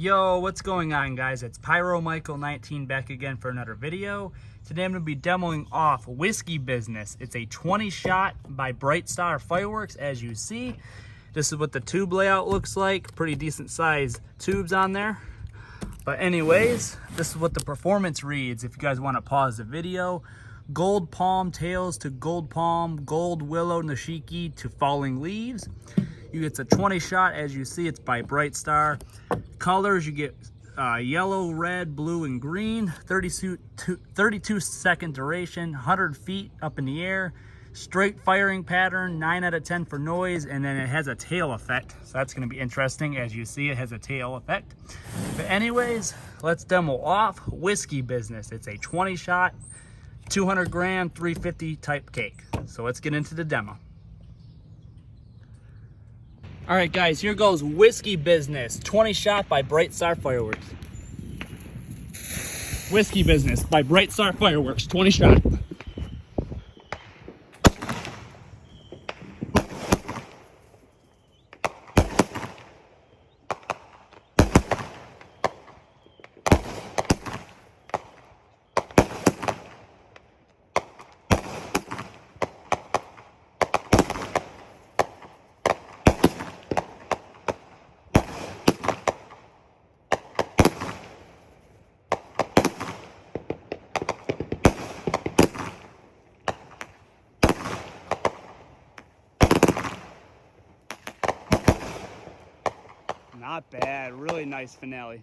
Yo, what's going on, guys? It's Pyro Michael 19 back again for another video. Today I'm going to be demoing off Whisky Business. It's a 20 shot by Bright Star Fireworks. As you see, this is what the tube layout looks like. Pretty decent sized tubes on there. But anyways, this is what the performance reads. If you guys want to pause the video, gold palm tails to gold palm, gold willow nashiki to falling leaves. It's a 20 shot. As you see, it's by Bright Star. Colors, you get yellow, red, blue, and green. 32 second duration, 100 feet up in the air. Straight firing pattern, 9 out of 10 for noise, and then it has a tail effect. So that's going to be interesting. As you see, it has a tail effect. But anyways, let's demo off Whisky Business. It's a 20 shot, 200 gram, 350 type cake. So let's get into the demo. All right, guys, here goes Whisky Business, 20 shot by Bright Star Fireworks. Whisky Business by Bright Star Fireworks, 20 shot. Not bad, really nice finale.